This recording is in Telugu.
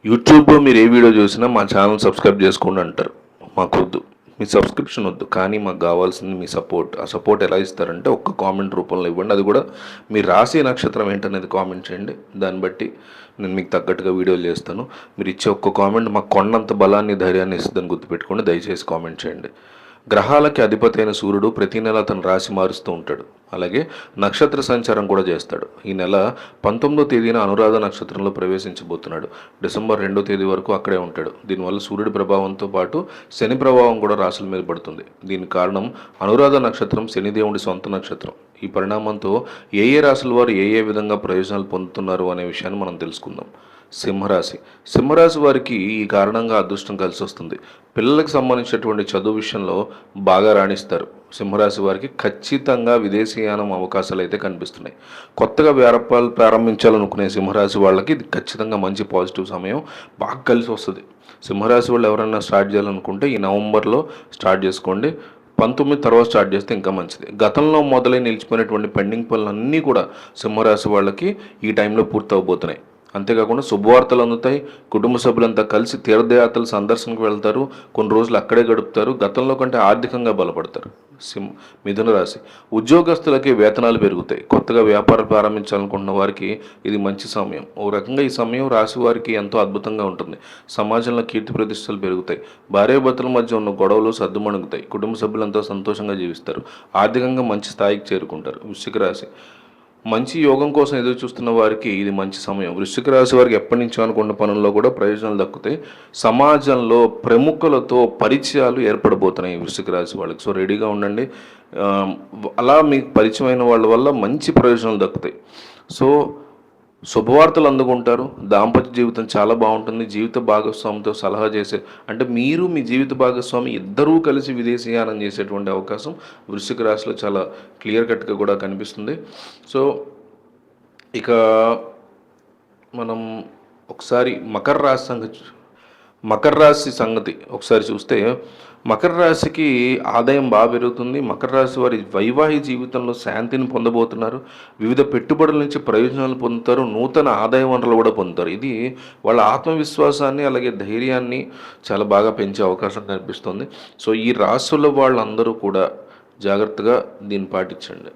యూట్యూబ్లో మీరు ఏ వీడియో చూసినా మా ఛానల్ సబ్స్క్రైబ్ చేసుకోండి అంటారు. మాకొద్దు, మీ సబ్స్క్రిప్షన్ వద్దు, కానీ మాకు కావాల్సింది మీ సపోర్ట్. ఆ సపోర్ట్ ఎలా ఇస్తారంటే ఒక్క కామెంట్ రూపంలో ఇవ్వండి. అది కూడా మీరు రాసే నక్షత్రం ఏంటనేది కామెంట్ చేయండి. దాన్ని బట్టి నేను మీకు తగ్గట్టుగా వీడియోలు చేస్తాను. మీరు ఇచ్చే ఒక్క కామెంట్ మాకు కొండంత బలాన్ని, ధైర్యాన్ని ఇస్తుందని గుర్తుపెట్టుకోండి. దయచేసి కామెంట్ చేయండి. గ్రహాలకి అధిపతి అయిన సూర్యుడు ప్రతి నెల తన రాశి మారుస్తూ ఉంటాడు. అలాగే నక్షత్ర సంచారం కూడా చేస్తాడు. ఈ నెల 19వ తేదీన అనురాధ నక్షత్రంలో ప్రవేశించబోతున్నాడు. డిసెంబర్ 2వ తేదీ వరకు అక్కడే ఉంటాడు. దీనివల్ల సూర్యుడి ప్రభావంతో పాటు శని ప్రభావం కూడా రాశుల మీద పడుతుంది. దీనికి కారణం అనురాధ నక్షత్రం శనిదేవుడి సొంత నక్షత్రం. ఈ పరిణామంతో ఏ రాశుల వారు ఏ విధంగా ప్రయోజనాలు పొందుతున్నారు అనే విషయాన్ని మనం తెలుసుకుందాం. సింహరాశి వారికి ఈ కారణంగా అదృష్టం కలిసి వస్తుంది. పిల్లలకు సంబంధించినటువంటి చదువు విషయంలో బాగా రాణిస్తారు. సింహరాశి వారికి ఖచ్చితంగా విదేశీయానం అవకాశాలు అయితే కనిపిస్తున్నాయి. కొత్తగా వ్యాపారాలు ప్రారంభించాలనుకునే సింహరాశి వాళ్ళకి ఇది ఖచ్చితంగా మంచి పాజిటివ్ సమయం, బాగా కలిసి వస్తుంది. సింహరాశి వాళ్ళు ఎవరైనా స్టార్ట్ చేయాలనుకుంటే ఈ నవంబర్లో స్టార్ట్ చేసుకోండి. 19 తర్వాత స్టార్ట్ చేస్తే ఇంకా మంచిది. గతంలో మొదలై నిలిచిపోయినటువంటి పెండింగ్ పనులన్నీ కూడా సింహరాశి వాళ్ళకి ఈ టైంలో పూర్తి అవబోతున్నాయి. అంతేకాకుండా శుభవార్తలు అందుతాయి. కుటుంబ సభ్యులంతా కలిసి తీర్థయాత్రలు సందర్శనకు వెళ్తారు. కొన్ని రోజులు అక్కడే గడుపుతారు. గతంలో కంటే ఆర్థికంగా బలపడతారు. మిథున రాశి ఉద్యోగస్తులకి వేతనాలు పెరుగుతాయి. కొత్తగా వ్యాపారం ప్రారంభించాలనుకుంటున్న వారికి ఇది మంచి సమయం. ఓ రకంగా ఈ సమయం రాశి వారికి ఎంతో అద్భుతంగా ఉంటుంది. సమాజంలో కీర్తి ప్రతిష్టలు పెరుగుతాయి. భార్యాభర్తల మధ్య ఉన్న గొడవలు సర్దుమణుగుతాయి. కుటుంబ సభ్యులంతా సంతోషంగా జీవిస్తారు. ఆర్థికంగా మంచి స్థాయికి చేరుకుంటారు. వృశ్చిక రాశి మంచి యోగం కోసం ఎదురు చూస్తున్న వారికి ఇది మంచి సమయం. వృశ్చిక రాశి వారికి ఎప్పటి నుంచో అనుకున్న పనుల్లో కూడా ప్రయోజనాలు దక్కుతాయి. సమాజంలో ప్రముఖులతో పరిచయాలు ఏర్పడబోతున్నాయి వృశ్చిక రాశి వాళ్ళకి. సో రెడీగా ఉండండి. అలా మీకు పరిచయమైన వాళ్ళ వల్ల మంచి ప్రయోజనాలు దక్కుతాయి. సో శుభవార్తలు అందుకుంటారు. దాంపత్య జీవితం చాలా బాగుంటుంది. జీవిత భాగస్వామితో సలహా చేసే అంటే మీరు మీ జీవిత భాగస్వామి ఇద్దరూ కలిసి విదేశీయానం చేసేటువంటి అవకాశం వృశ్చిక రాశిలో చాలా క్లియర్ కట్గా కూడా కనిపిస్తుంది. సో ఇక మనం ఒకసారి మకర రాశి సంగతి ఒకసారి చూస్తే మకర రాశికి ఆదాయం బాగా పెరుగుతుంది. మకర రాశి వారి వైవాహిక జీవితంలో శాంతిని పొందబోతున్నారు. వివిధ పెట్టుబడుల నుంచి ప్రయోజనాలు పొందుతారు. నూతన ఆదాయ వనరులు కూడా పొందుతారు. ఇది వాళ్ళ ఆత్మవిశ్వాసాన్ని అలాగే ధైర్యాన్ని చాలా బాగా పెంచే అవకాశం కనిపిస్తుంది. సో ఈ రాశుల వాళ్ళందరూ కూడా జాగ్రత్తగా దీన్ని పాటించండి.